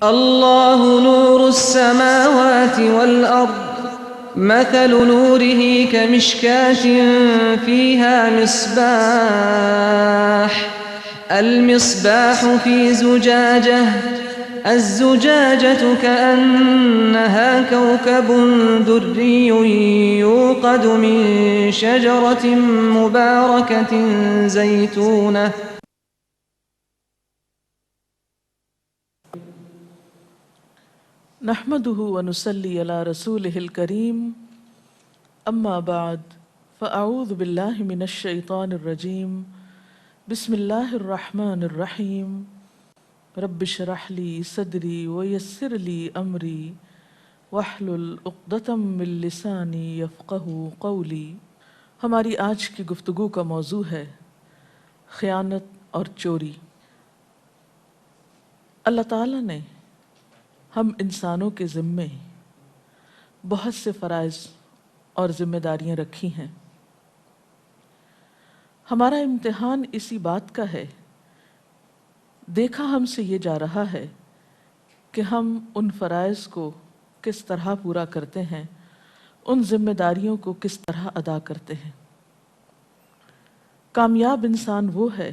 اللہ نور السماوات والارض مثل نوره كمشكاة فيها مصباح المصباح في زجاجة الزجاجة كأنها كوكب دري يوقد من شجرة مباركة زيتونة نحمده ونصلي على رسوله الكريم اما بعد فاعوذ بالله من الشيطان الرجيم بسم الله الرحمن الرحيم رب اشرح لي صدري ويسر لي امري واحلل عقدة من لساني يفقهوا قولي۔ ہماری آج کی گفتگو کا موضوع ہے خیانت اور چوری۔ اللہ تعالیٰ نے ہم انسانوں کے ذمے بہت سے فرائض اور ذمہ داریاں رکھی ہیں۔ ہمارا امتحان اسی بات کا ہے، دیکھا ہم سے یہ جا رہا ہے کہ ہم ان فرائض کو کس طرح پورا کرتے ہیں، ان ذمہ داریوں کو کس طرح ادا کرتے ہیں۔ کامیاب انسان وہ ہے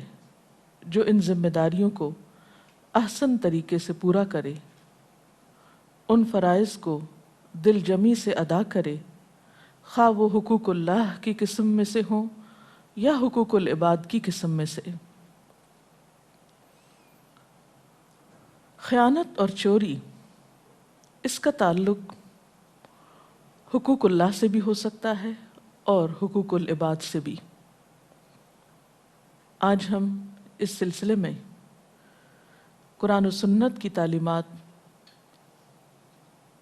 جو ان ذمہ داریوں کو احسن طریقے سے پورا کرے، ان فرائض کو دل جمی سے ادا کرے، خواہ وہ حقوق اللہ کی قسم میں سے ہوں یا حقوق العباد کی قسم میں سے۔ خیانت اور چوری، اس کا تعلق حقوق اللہ سے بھی ہو سکتا ہے اور حقوق العباد سے بھی۔ آج ہم اس سلسلے میں قرآن و سنت کی تعلیمات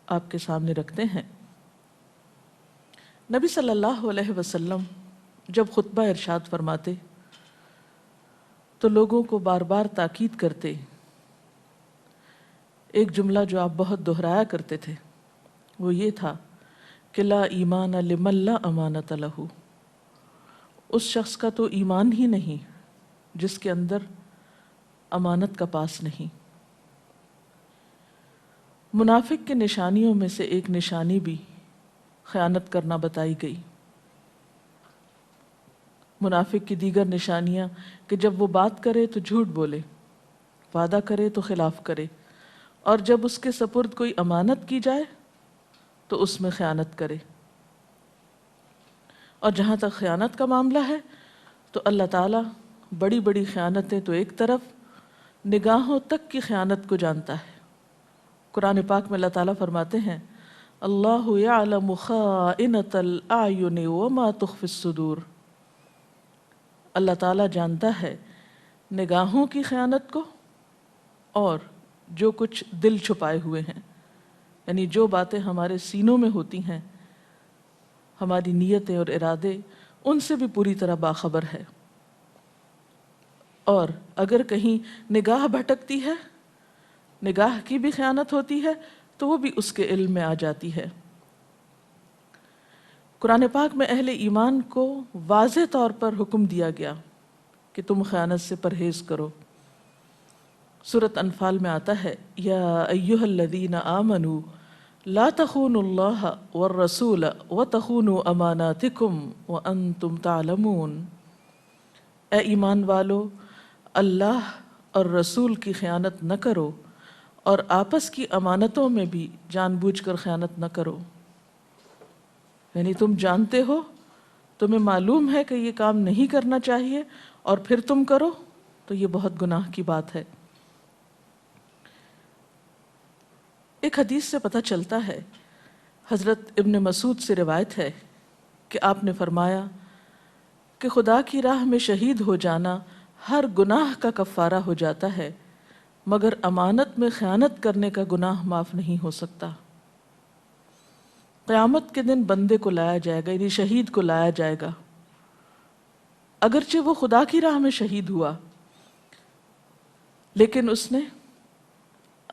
آپ کے سامنے رکھتے ہیں۔ نبی صلی اللہ علیہ وسلم جب خطبہ ارشاد فرماتے تو لوگوں کو بار بار تاکید کرتے۔ ایک جملہ جو آپ بہت دہرایا کرتے تھے وہ یہ تھا کہ لا ایمان لمن لا امانت لہ، اس شخص کا تو ایمان ہی نہیں جس کے اندر امانت کا پاس نہیں۔ منافق کے نشانیوں میں سے ایک نشانی بھی خیانت کرنا بتائی گئی۔ منافق کی دیگر نشانیاں کہ جب وہ بات کرے تو جھوٹ بولے، وعدہ کرے تو خلاف کرے، اور جب اس کے سپرد کوئی امانت کی جائے تو اس میں خیانت کرے۔ اور جہاں تک خیانت کا معاملہ ہے تو اللہ تعالیٰ بڑی بڑی خیانتیں تو ایک طرف، نگاہوں تک کی خیانت کو جانتا ہے۔ قرآن پاک میں اللہ تعالیٰ فرماتے ہیں اللہ یعلم خائنۃ الاعین وما تخفی الصدور، اللہ تعالیٰ جانتا ہے نگاہوں کی خیانت کو اور جو کچھ دل چھپائے ہوئے ہیں، یعنی جو باتیں ہمارے سینوں میں ہوتی ہیں، ہماری نیتیں اور ارادے، ان سے بھی پوری طرح باخبر ہے۔ اور اگر کہیں نگاہ بھٹکتی ہے، نگاہ کی بھی خیانت ہوتی ہے تو وہ بھی اس کے علم میں آ جاتی ہے۔ قرآن پاک میں اہل ایمان کو واضح طور پر حکم دیا گیا کہ تم خیانت سے پرہیز کرو۔ سورۃ انفال میں آتا ہے یا ایھا الذین آمنوا لا تخونوا اللہ والرسول وتخونوا اماناتکم وانتم تعلمون، اے ایمان والو، اللہ اور رسول کی خیانت نہ کرو اور آپس کی امانتوں میں بھی جان بوجھ کر خیانت نہ کرو۔ یعنی تم جانتے ہو، تمہیں معلوم ہے کہ یہ کام نہیں کرنا چاہیے اور پھر تم کرو تو یہ بہت گناہ کی بات ہے۔ ایک حدیث سے پتہ چلتا ہے، حضرت ابن مسعود سے روایت ہے کہ آپ نے فرمایا کہ خدا کی راہ میں شہید ہو جانا ہر گناہ کا کفارہ ہو جاتا ہے، مگر امانت میں خیانت کرنے کا گناہ معاف نہیں ہو سکتا۔ قیامت کے دن بندے کو لایا جائے گا، یعنی شہید کو لایا جائے گا، اگرچہ وہ خدا کی راہ میں شہید ہوا لیکن اس نے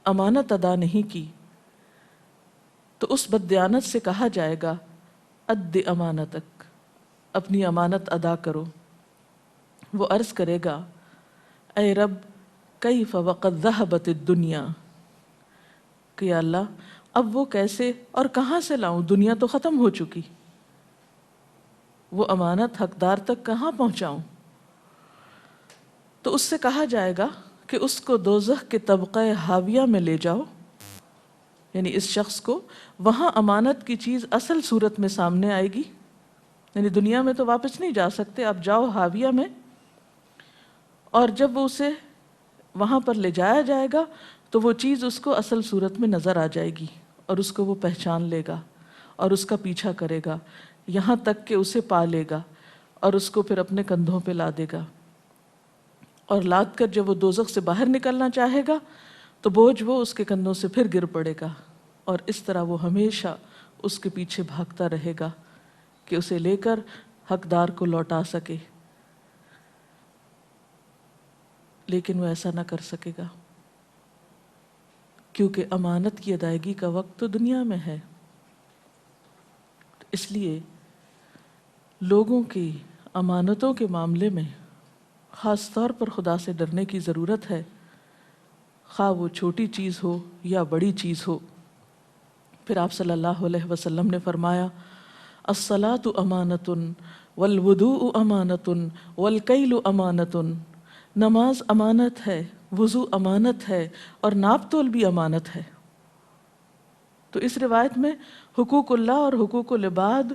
امانت ادا نہیں کی، تو اس بددیانت سے کہا جائے گا اد امانتک، اپنی امانت ادا کرو۔ وہ عرض کرے گا اے رب کیف وقد ذہبت الدنیا، کہ یا اللہ اب وہ کیسے اور کہاں سے لاؤں، دنیا تو ختم ہو چکی، وہ امانت حقدار تک کہاں پہنچاؤں؟ تو اس سے کہا جائے گا کہ اس کو دوزخ کے طبقہ حاویہ میں لے جاؤ، یعنی اس شخص کو وہاں امانت کی چیز اصل صورت میں سامنے آئے گی، یعنی دنیا میں تو واپس نہیں جا سکتے، اب جاؤ حاویہ میں، اور جب وہ اسے وہاں پر لے جایا جائے گا تو وہ چیز اس کو اصل صورت میں نظر آ جائے گی اور اس کو وہ پہچان لے گا اور اس کا پیچھا کرے گا یہاں تک کہ اسے پا لے گا اور اس کو پھر اپنے کندھوں پہ لا دے گا، اور لاد کر جب وہ دوزخ سے باہر نکلنا چاہے گا تو بوجھ وہ اس کے کندھوں سے پھر گر پڑے گا، اور اس طرح وہ ہمیشہ اس کے پیچھے بھاگتا رہے گا کہ اسے لے کر حقدار کو لوٹا سکے، لیکن وہ ایسا نہ کر سکے گا کیونکہ امانت کی ادائیگی کا وقت تو دنیا میں ہے۔ اس لیے لوگوں کی امانتوں کے معاملے میں خاص طور پر خدا سے ڈرنے کی ضرورت ہے، خواہ وہ چھوٹی چیز ہو یا بڑی چیز ہو۔ پھر آپ صلی اللہ علیہ وسلم نے فرمایا الصلاۃ امانۃ والوضوء امانۃ والکیل امانۃ، نماز امانت ہے، وضو امانت ہے، اور ناپ تول بھی امانت ہے۔ تو اس روایت میں حقوق اللہ اور حقوق العباد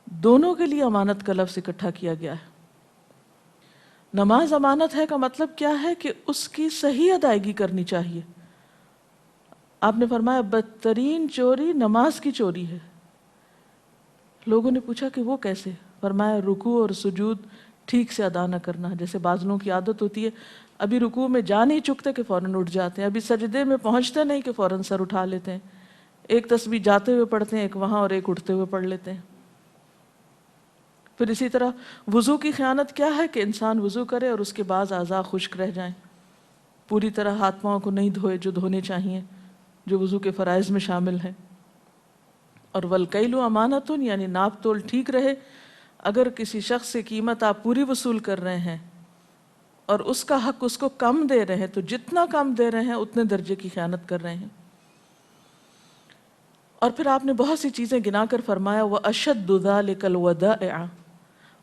دونوں کے لیے امانت کا لفظ اکٹھا کیا گیا ہے۔ نماز امانت ہے کا مطلب کیا ہے کہ اس کی صحیح ادائیگی کرنی چاہیے۔ آپ نے فرمایا بدترین چوری نماز کی چوری ہے۔ لوگوں نے پوچھا کہ وہ کیسے؟ فرمایا رکوع اور سجود ٹھیک سے ادا نہ کرنا، جیسے بعض لوگوں کی عادت ہوتی ہے ابھی رکوع میں جا نہیں چکتے کہ فوراً اٹھ جاتے ہیں، ابھی سجدے میں پہنچتے نہیں کہ فوراً سر اٹھا لیتے ہیں، ایک تسبیح جاتے ہوئے پڑھتے ہیں، ایک وہاں اور ایک اٹھتے ہوئے پڑھ لیتے ہیں۔ پھر اسی طرح وضو کی خیانت کیا ہے کہ انسان وضو کرے اور اس کے بعض اعضاء خشک رہ جائیں، پوری طرح ہاتھ پاؤں کو نہیں دھوئے جو دھونے چاہیے، جو وضو کے فرائض میں شامل ہیں۔ اور والکیل امانۃ، یعنی ناپ تول ٹھیک رہے، اگر کسی شخص سے قیمت آپ پوری وصول کر رہے ہیں اور اس کا حق اس کو کم دے رہے ہیں تو جتنا کم دے رہے ہیں اتنے درجے کی خیانت کر رہے ہیں۔ اور پھر آپ نے بہت سی چیزیں گنا کر فرمایا وَأَشَدُّ ذَلِكَ الْوَدَائِعَ،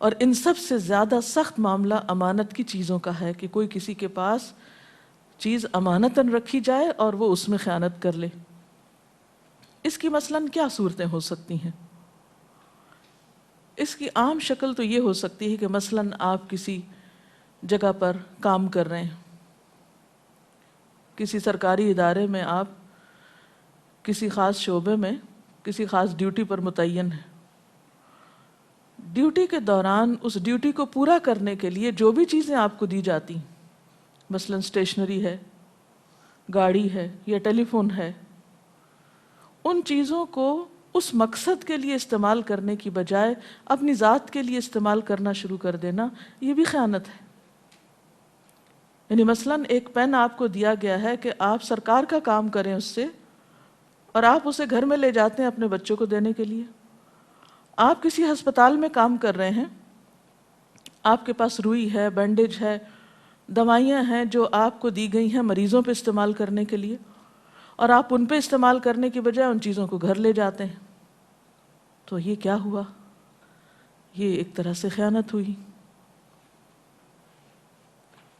اور ان سب سے زیادہ سخت معاملہ امانت کی چیزوں کا ہے کہ کوئی کسی کے پاس چیز امانتاً رکھی جائے اور وہ اس میں خیانت کر لے۔ اس کی مثلاً کیا صورتیں ہو سکتی ہیں؟ اس کی عام شکل تو یہ ہو سکتی ہے کہ مثلاً آپ کسی جگہ پر کام کر رہے ہیں، کسی سرکاری ادارے میں آپ کسی خاص شعبے میں کسی خاص ڈیوٹی پر متعین ہیں، ڈیوٹی کے دوران اس ڈیوٹی کو پورا کرنے کے لیے جو بھی چیزیں آپ کو دی جاتی، مثلاً اسٹیشنری ہے، گاڑی ہے یا ٹیلی فون ہے، ان چیزوں کو اس مقصد کے لیے استعمال کرنے کی بجائے اپنی ذات کے لیے استعمال کرنا شروع کر دینا، یہ بھی خیانت ہے۔ یعنی مثلاً ایک پین آپ کو دیا گیا ہے کہ آپ سرکار کا کام کریں اس سے، اور آپ اسے گھر میں لے جاتے ہیں اپنے بچوں کو دینے کے لیے۔ آپ کسی ہسپتال میں کام کر رہے ہیں، آپ کے پاس روئی ہے، بینڈیج ہے، دوائیاں ہیں جو آپ کو دی گئی ہیں مریضوں پہ استعمال کرنے کے لیے، اور آپ ان پہ استعمال کرنے کی بجائے ان چیزوں کو گھر لے جاتے ہیں، تو یہ کیا ہوا؟ یہ ایک طرح سے خیانت ہوئی۔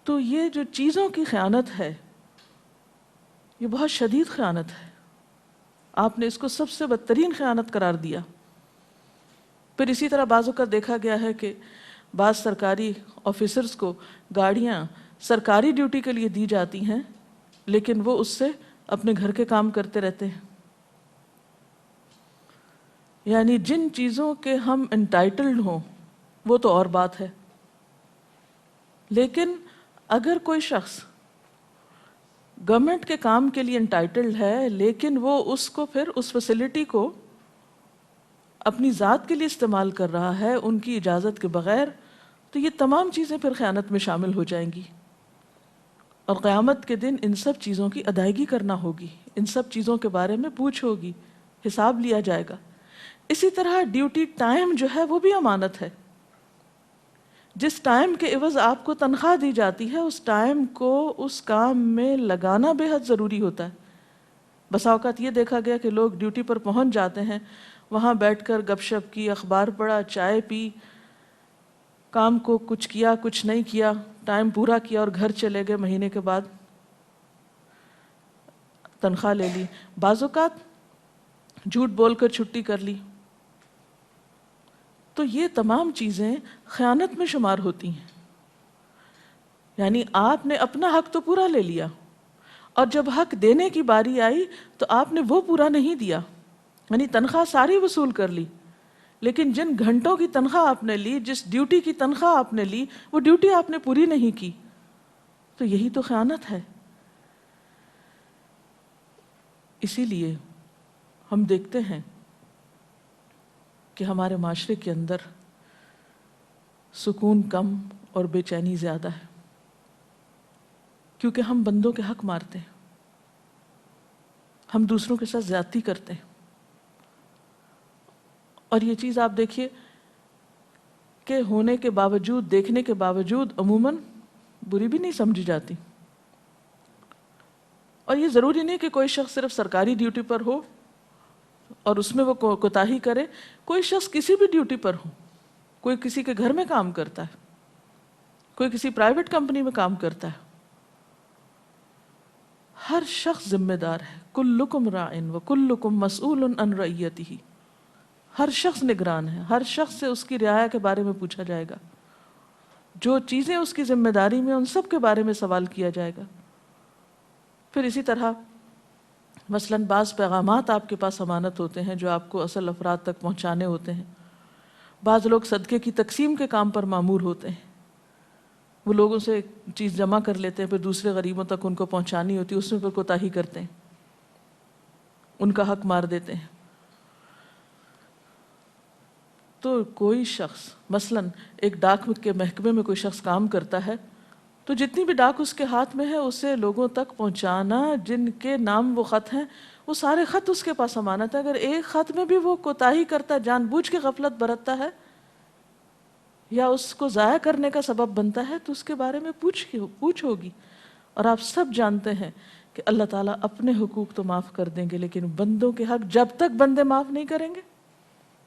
تو یہ جو چیزوں کی خیانت ہے یہ بہت شدید خیانت ہے، آپ نے اس کو سب سے بدترین خیانت قرار دیا۔ پھر اسی طرح بعض اوقات دیکھا گیا ہے کہ بعض سرکاری آفیسرز کو گاڑیاں سرکاری ڈیوٹی کے لیے دی جاتی ہیں لیکن وہ اس سے اپنے گھر کے کام کرتے رہتے ہیں۔ یعنی جن چیزوں کے ہم انٹائٹلڈ ہوں وہ تو اور بات ہے، لیکن اگر کوئی شخص گورنمنٹ کے کام کے لیے انٹائٹلڈ ہے لیکن وہ اس کو پھر اس فیسلٹی کو اپنی ذات کے لیے استعمال کر رہا ہے ان کی اجازت کے بغیر، تو یہ تمام چیزیں پھر خیانت میں شامل ہو جائیں گی، اور قیامت کے دن ان سب چیزوں کی ادائیگی کرنا ہوگی، ان سب چیزوں کے بارے میں پوچھ ہوگی، حساب لیا جائے گا۔ اسی طرح ڈیوٹی ٹائم جو ہے وہ بھی امانت ہے۔ جس ٹائم کے عوض آپ کو تنخواہ دی جاتی ہے اس ٹائم کو اس کام میں لگانا بے حد ضروری ہوتا ہے۔ بسا اوقات یہ دیکھا گیا کہ لوگ ڈیوٹی پر پہنچ جاتے ہیں، وہاں بیٹھ کر گپ شپ کی، اخبار پڑھا، چائے پی، کام کو کچھ کیا کچھ نہیں کیا، ٹائم پورا کیا اور گھر چلے گئے، مہینے کے بعد تنخواہ لے لی، بعض اوقات جھوٹ بول کر چھٹی کر لی. تو یہ تمام چیزیں خیانت میں شمار ہوتی ہیں. یعنی آپ نے اپنا حق تو پورا لے لیا، اور جب حق دینے کی باری آئی تو آپ نے وہ پورا نہیں دیا، یعنی تنخواہ ساری وصول کر لی، لیکن جن گھنٹوں کی تنخواہ آپ نے لی، جس ڈیوٹی کی تنخواہ آپ نے لی، وہ ڈیوٹی آپ نے پوری نہیں کی. تو یہی تو خیانت ہے. اسی لیے ہم دیکھتے ہیں کہ ہمارے معاشرے کے اندر سکون کم اور بے چینی زیادہ ہے، کیونکہ ہم بندوں کے حق مارتے ہیں، ہم دوسروں کے ساتھ زیادتی کرتے ہیں. اور یہ چیز آپ دیکھیے کہ ہونے کے باوجود، دیکھنے کے باوجود عموماً بری بھی نہیں سمجھی جاتی. اور یہ ضروری نہیں کہ کوئی شخص صرف سرکاری ڈیوٹی پر ہو اور اس میں وہ کوتاہی کرے. کوئی شخص کسی بھی ڈیوٹی پر ہو، کوئی کسی کے گھر میں کام کرتا ہے، کوئی کسی پرائیویٹ کمپنی میں کام کرتا ہے، ہر شخص ذمہ دار ہے. کلکم راعٍ وکلکم مسئول عن رعیتہ. ہر شخص نگران ہے، ہر شخص سے اس کی رعایا کے بارے میں پوچھا جائے گا. جو چیزیں اس کی ذمہ داری میں، ان سب کے بارے میں سوال کیا جائے گا. پھر اسی طرح مثلاً بعض پیغامات آپ کے پاس امانت ہوتے ہیں جو آپ کو اصل افراد تک پہنچانے ہوتے ہیں. بعض لوگ صدقے کی تقسیم کے کام پر مامور ہوتے ہیں، وہ لوگوں سے چیز جمع کر لیتے ہیں، پھر دوسرے غریبوں تک ان کو پہنچانی ہوتی ہے، اس میں پھر کوتاہی کرتے ہیں، ان کا حق مار دیتے ہیں. تو کوئی شخص مثلاً ایک ڈاک کے محکمے میں کوئی شخص کام کرتا ہے تو جتنی بھی ڈاک اس کے ہاتھ میں ہے اسے لوگوں تک پہنچانا، جن کے نام وہ خط ہیں وہ سارے خط اس کے پاس امانت ہے. اگر ایک خط میں بھی وہ کوتاہی کرتا ہے، جان بوجھ کے غفلت برتتا ہے یا اس کو ضائع کرنے کا سبب بنتا ہے، تو اس کے بارے میں پوچھ ہوگی. اور آپ سب جانتے ہیں کہ اللہ تعالیٰ اپنے حقوق تو معاف کر دیں گے، لیکن بندوں کے حق جب تک بندے معاف نہیں کریں گے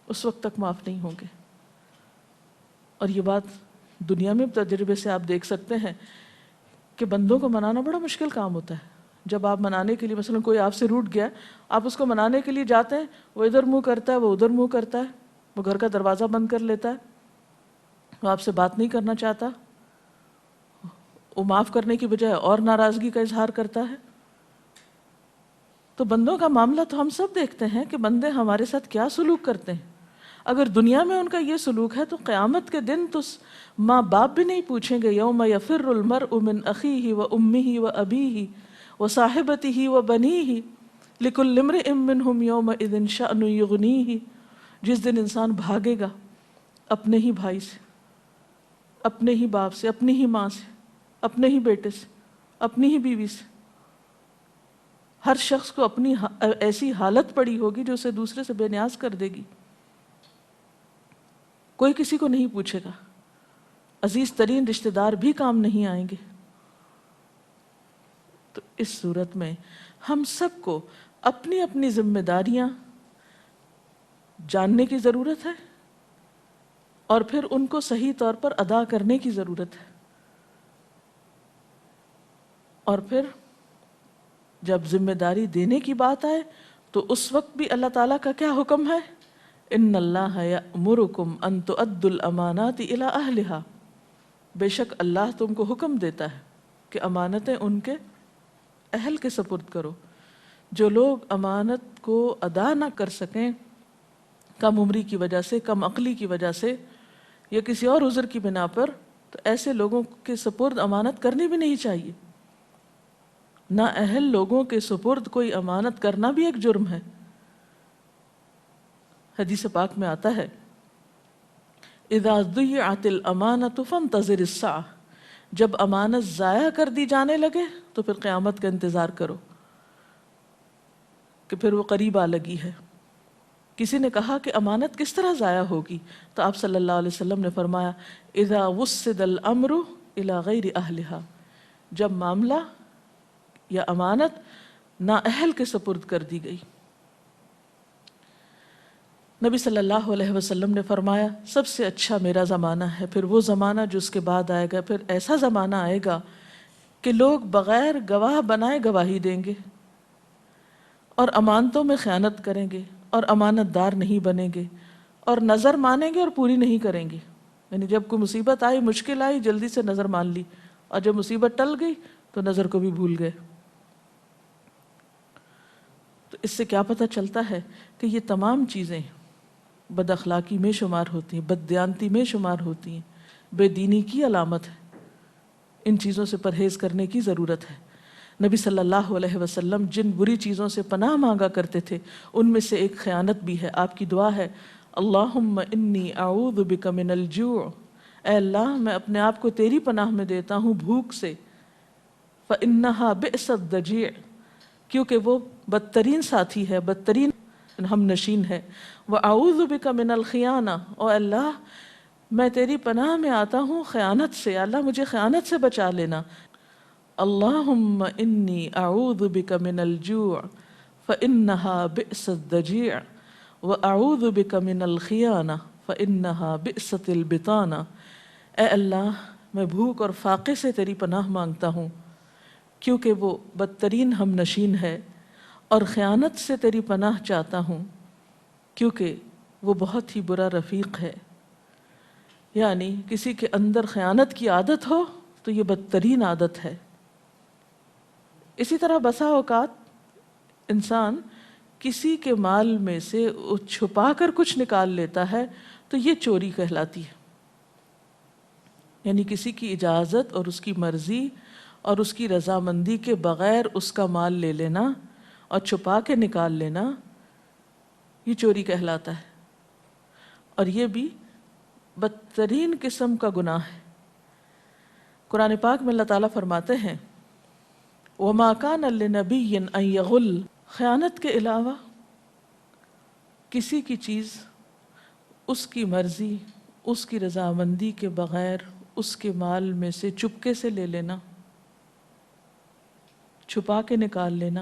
اس وقت تک معاف نہیں ہوں گے. اور یہ بات دنیا میں تجربے سے آپ دیکھ سکتے ہیں کہ بندوں کو منانا بڑا مشکل کام ہوتا ہے. جب آپ منانے کے لیے، مثلا کوئی آپ سے روٹھ گیا، آپ اس کو منانے کے لیے جاتے ہیں، وہ ادھر منہ کرتا ہے، وہ ادھر منہ کرتا ہے، وہ گھر کا دروازہ بند کر لیتا ہے، وہ آپ سے بات نہیں کرنا چاہتا، وہ معاف کرنے کی بجائے اور ناراضگی کا اظہار کرتا ہے. تو بندوں کا معاملہ تو ہم سب دیکھتے ہیں کہ بندے ہمارے ساتھ کیا سلوک کرتے ہیں. اگر دنیا میں ان کا یہ سلوک ہے تو قیامت کے دن تو ماں باپ بھی نہیں پوچھیں گے. یوم یفر المرء من اخیہ و امہ و ابیہ و صاحبتہ و بنیہ لکل امرئ منہم یومئذ شأن یغنیہ. جس دن انسان بھاگے گا اپنے ہی بھائی سے، اپنے ہی باپ سے، اپنی ہی ماں سے، اپنے ہی بیٹے سے، اپنی ہی بیوی سے. ہر شخص کو اپنی ایسی حالت پڑی ہوگی جو اسے دوسرے سے بے نیاز کر دے گی. کوئی کسی کو نہیں پوچھے گا، عزیز ترین رشتہ دار بھی کام نہیں آئیں گے. تو اس صورت میں ہم سب کو اپنی اپنی ذمہ داریاں جاننے کی ضرورت ہے اور پھر ان کو صحیح طور پر ادا کرنے کی ضرورت ہے. اور پھر جب ذمہ داری دینے کی بات آئے تو اس وقت بھی اللہ تعالیٰ کا کیا حکم ہے؟ ان اللہ یأمرکم ان تؤدوا الامانات الی اہلہا. بے شک اللہ تم کو حکم دیتا ہے کہ امانتیں ان کے اہل کے سپرد کرو. جو لوگ امانت کو ادا نہ کر سکیں، کم عمری کی وجہ سے، کم عقلی کی وجہ سے یا کسی اور عذر کی بنا پر، تو ایسے لوگوں کے سپرد امانت کرنی بھی نہیں چاہیے. نہ اہل لوگوں کے سپرد کوئی امانت کرنا بھی ایک جرم ہے. حدیث پاک میں آتا ہے اذا ضیعت الامانۃ فانتظر الساعہ. جب امانت ضائع کر دی جانے لگے تو پھر قیامت کا انتظار کرو کہ پھر وہ قریب آ لگی ہے. کسی نے کہا کہ امانت کس طرح ضائع ہوگی؟ تو آپ صلی اللہ علیہ وسلم نے فرمایا اذا وسد الامر الى غیر اہلہا. جب معاملہ یا امانت نااہل کے سپرد کر دی گئی۔ نبی صلی اللہ علیہ وسلم نے فرمایا سب سے اچھا میرا زمانہ ہے، پھر وہ زمانہ جو اس کے بعد آئے گا، پھر ایسا زمانہ آئے گا کہ لوگ بغیر گواہ بنائے گواہی دیں گے اور امانتوں میں خیانت کریں گے اور امانت دار نہیں بنیں گے اور نظر مانیں گے اور پوری نہیں کریں گے۔ یعنی جب کوئی مصیبت آئی، مشکل آئی، جلدی سے نظر مان لی، اور جب مصیبت ٹل گئی تو نظر کو بھی بھول گئے۔ تو اس سے کیا پتہ چلتا ہے کہ یہ تمام چیزیں بد اخلاقی میں شمار ہوتی ہیں، بد دیانتی میں شمار ہوتی ہیں، بے دینی کی علامت ہے۔ ان چیزوں سے پرہیز کرنے کی ضرورت ہے۔ نبی صلی اللہ علیہ وسلم جن بری چیزوں سے پناہ مانگا کرتے تھے ان میں سے ایک خیانت بھی ہے۔ آپ کی دعا ہے اللہم انی اعوذ بک من الجوع، اے اللہ میں اپنے آپ کو تیری پناہ میں دیتا ہوں بھوک سے، فإنہا بئس الضجیع، کیونکہ وہ بدترین ساتھی ہے، بدترین ہم نشین ہے، وَأَعُوذُ بِكَ مِنَ الْخِيَانَةِ، او اللہ میں تیری پناہ میں آتا ہوں خیانت سے، اللہ مجھے خیانت سے بچا لینا۔ اللہم انی اعوذ بک من الجوع فإنہا بئس الضجیع وأعوذ بک من الخیانہ فإنہا بئست البطانہ، اے اللہ میں بھوک اور فاقے سے تیری پناہ مانگتا ہوں کیونکہ وہ بدترین ہم نشین ہے، اور خیانت سے تیری پناہ چاہتا ہوں کیونکہ وہ بہت ہی برا رفیق ہے۔ یعنی کسی کے اندر خیانت کی عادت ہو تو یہ بدترین عادت ہے۔ اسی طرح بسا اوقات انسان کسی کے مال میں سے چھپا کر کچھ نکال لیتا ہے تو یہ چوری کہلاتی ہے۔ یعنی کسی کی اجازت اور اس کی مرضی اور اس کی رضامندی کے بغیر اس کا مال لے لینا اور چھپا کے نکال لینا، یہ چوری کہلاتا ہے، اور یہ بھی بدترین قسم کا گناہ ہے۔ قرآن پاک میں اللہ تعالیٰ فرماتے ہیں وَمَا كَانَ لِنَبِيٍّ أَن يَغُلَّ، خیانت کے علاوہ کسی کی چیز اس کی مرضی، اس کی رضامندی کے بغیر اس کے مال میں سے چپکے سے لے لینا، چھپا کے نکال لینا،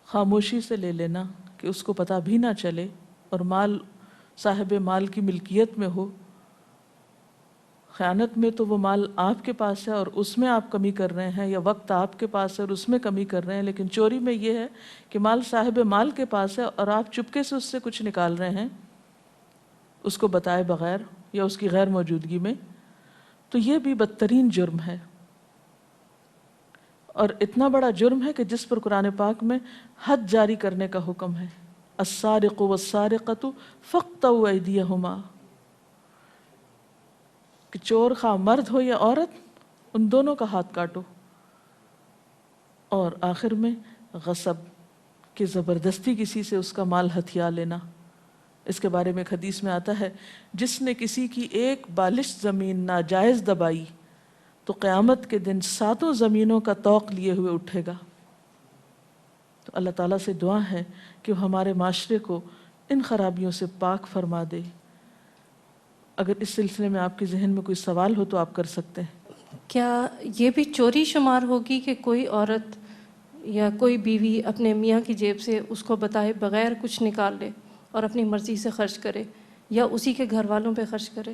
خاموشی سے لے لینا کہ اس کو پتہ بھی نہ چلے اور مال صاحب مال کی ملکیت میں ہو۔ خیانت میں تو وہ مال آپ کے پاس ہے اور اس میں آپ کمی کر رہے ہیں، یا وقت آپ کے پاس ہے اور اس میں کمی کر رہے ہیں، لیکن چوری میں یہ ہے کہ مال صاحب مال کے پاس ہے اور آپ چپکے سے اس سے کچھ نکال رہے ہیں اس کو بتائے بغیر یا اس کی غیر موجودگی میں، تو یہ بھی بدترین جرم ہے، اور اتنا بڑا جرم ہے کہ جس پر قرآن پاک میں حد جاری کرنے کا حکم ہے، السارق والسارقۃ فاقطعوا ایدیہما، کہ چور خواہ مرد ہو یا عورت ان دونوں کا ہاتھ کاٹو۔ اور آخر میں غصب، کہ زبردستی کسی سے اس کا مال ہتھیا لینا۔ اس کے بارے میں ایک حدیث میں آتا ہے جس نے کسی کی ایک بالش زمین ناجائز دبائی تو قیامت کے دن 7 زمینوں کا طوق لیے ہوئے اٹھے گا۔ تو اللہ تعالیٰ سے دعا ہے کہ وہ ہمارے معاشرے کو ان خرابیوں سے پاک فرما دے۔ اگر اس سلسلے میں آپ کے ذہن میں کوئی سوال ہو تو آپ کر سکتے ہیں۔ کیا یہ بھی چوری شمار ہوگی کہ کوئی عورت یا کوئی بیوی اپنے میاں کی جیب سے اس کو بتائے بغیر کچھ نکال لے اور اپنی مرضی سے خرچ کرے یا اسی کے گھر والوں پہ خرچ کرے؟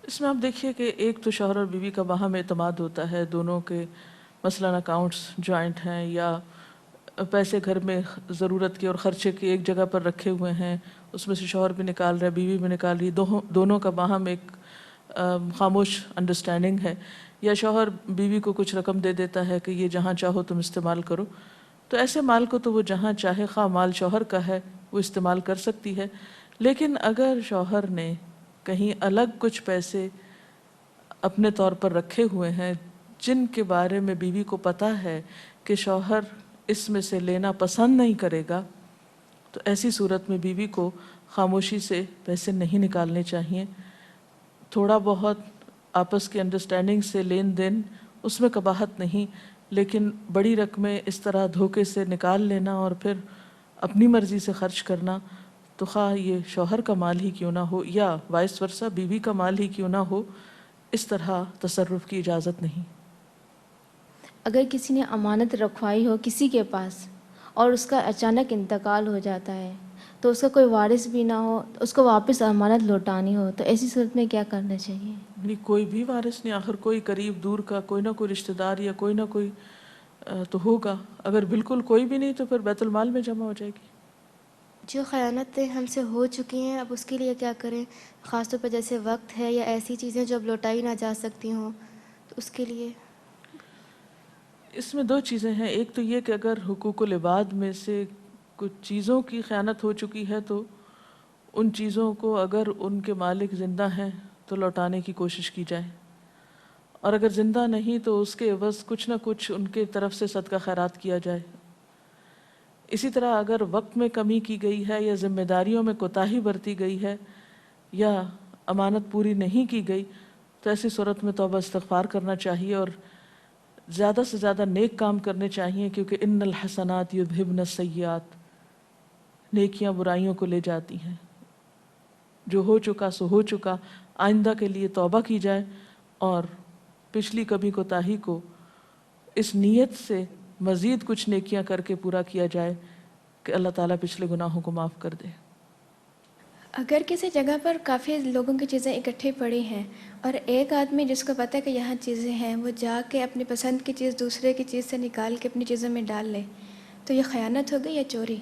اس میں آپ دیکھیے کہ ایک تو شوہر اور بیوی کا باہم اعتماد ہوتا ہے، دونوں کے مثلاً اکاؤنٹس جوائنٹ ہیں یا پیسے گھر میں ضرورت کے اور خرچے کے ایک جگہ پر رکھے ہوئے ہیں، اس میں سے شوہر بھی نکال رہا ہے، بیوی بھی نکال رہی ہے، دونوں کا باہم ایک خاموش انڈرسٹینڈنگ ہے، یا شوہر بیوی کو کچھ رقم دے دیتا ہے کہ یہ جہاں چاہو تم استعمال کرو، تو ایسے مال کو تو وہ جہاں چاہے، خواہ مال شوہر کا ہے وہ استعمال کر سکتی ہے۔ لیکن اگر شوہر نے کہیں الگ کچھ پیسے اپنے طور پر رکھے ہوئے ہیں جن کے بارے میں بیوی کو پتہ ہے کہ شوہر اس میں سے لینا پسند نہیں کرے گا، تو ایسی صورت میں بیوی کو خاموشی سے پیسے نہیں نکالنے چاہیے۔ تھوڑا بہت آپس کی انڈرسٹینڈنگ سے لین دین اس میں قباحت نہیں، لیکن بڑی رقمیں اس طرح دھوکے سے نکال لینا اور پھر اپنی مرضی سے خرچ کرنا، تو خواہ یہ شوہر کا مال ہی کیوں نہ ہو یا وائس ورثہ بیوی کا مال ہی کیوں نہ ہو، اس طرح تصرف کی اجازت نہیں۔ اگر کسی نے امانت رکھوائی ہو کسی کے پاس اور اس کا اچانک انتقال ہو جاتا ہے تو اس کا کوئی وارث بھی نہ ہو، اس کو واپس امانت لوٹانی ہو، تو ایسی صورت میں کیا کرنا چاہیے؟ یعنی کوئی بھی وارث نہیں، آخر کوئی قریب دور کا کوئی نہ کوئی رشتہ دار یا کوئی نہ کوئی تو ہوگا. اگر بالکل کوئی بھی نہیں تو پھر بیت المال میں جمع ہو جائے گی. جو خیانتیں ہم سے ہو چکی ہیں اب اس کے لیے کیا کریں؟ خاص طور پر جیسے وقت ہے یا ایسی چیزیں جو اب لوٹائی نہ جا سکتی ہوں، تو اس کے لیے اس میں دو چیزیں ہیں. ایک تو یہ کہ اگر حقوق العباد میں سے کچھ چیزوں کی خیانت ہو چکی ہے تو ان چیزوں کو اگر ان کے مالک زندہ ہیں تو لوٹانے کی کوشش کی جائے، اور اگر زندہ نہیں تو اس کے عوض کچھ نہ کچھ ان کے طرف سے صدقہ خیرات کیا جائے. اسی طرح اگر وقت میں کمی کی گئی ہے یا ذمہ داریوں میں کوتاہی برتی گئی ہے یا امانت پوری نہیں کی گئی تو ایسی صورت میں توبہ استغفار کرنا چاہیے اور زیادہ سے زیادہ نیک کام کرنے چاہیے، کیونکہ ان الحسنات یذہبن السیئات، نیکیاں برائیوں کو لے جاتی ہیں. جو ہو چکا سو ہو چکا، آئندہ کے لیے توبہ کی جائے اور پچھلی کبھی کوتاہی کو اس نیت سے مزید کچھ نیکیاں کر کے پورا کیا جائے کہ اللہ تعالیٰ پچھلے گناہوں کو معاف کر دے. اگر کسی جگہ پر کافی لوگوں کی چیزیں اکٹھی پڑی ہیں اور ایک آدمی جس کو پتہ ہے کہ یہاں چیزیں ہیں وہ جا کے اپنی پسند کی چیز دوسرے کی چیز سے نکال کے اپنی چیزوں میں ڈال لے، تو یہ خیانت ہوگی یا چوری؟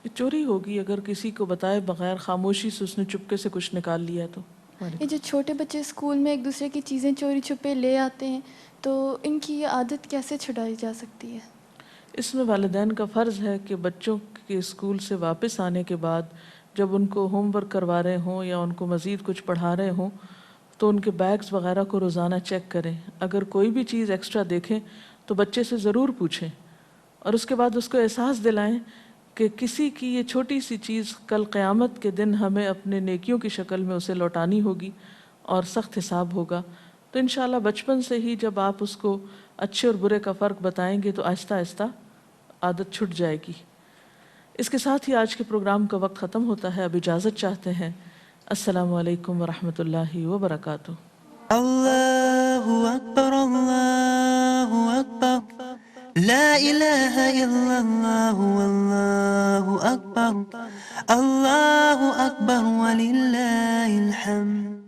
یہ چوری ہوگی اگر کسی کو بتائے بغیر خاموشی سے اس نے چپکے سے کچھ نکال لیا تو. یہ جو چھوٹے بچے اسکول میں ایک دوسرے کی چیزیں چوری چھپے لے آتے ہیں تو ان کی یہ عادت کیسے چھڑائی جا سکتی ہے؟ اس میں والدین کا فرض ہے کہ بچوں کے اسکول سے واپس آنے کے بعد جب ان کو ہوم ورک کروا رہے ہوں یا ان کو مزید کچھ پڑھا رہے ہوں تو ان کے بیگز وغیرہ کو روزانہ چیک کریں. اگر کوئی بھی چیز ایکسٹرا دیکھیں تو بچے سے ضرور پوچھیں اور اس کے بعد اس کو احساس دلائیں کہ کسی کی یہ چھوٹی سی چیز کل قیامت کے دن ہمیں اپنے نیکیوں کی شکل میں اسے لوٹانی ہوگی اور سخت حساب ہوگا. تو انشاءاللہ بچپن سے ہی جب آپ اس کو اچھے اور برے کا فرق بتائیں گے تو آہستہ آہستہ عادت چھٹ جائے گی. اس کے ساتھ ہی آج کے پروگرام کا وقت ختم ہوتا ہے. اب اجازت چاہتے ہیں. السلام علیکم ورحمۃ اللہ وبرکاتہ. اللہ اکبر اللہ اکبر لا الہ الا اللہ واللہ اکبر اللہ اکبر وللہ الحمد.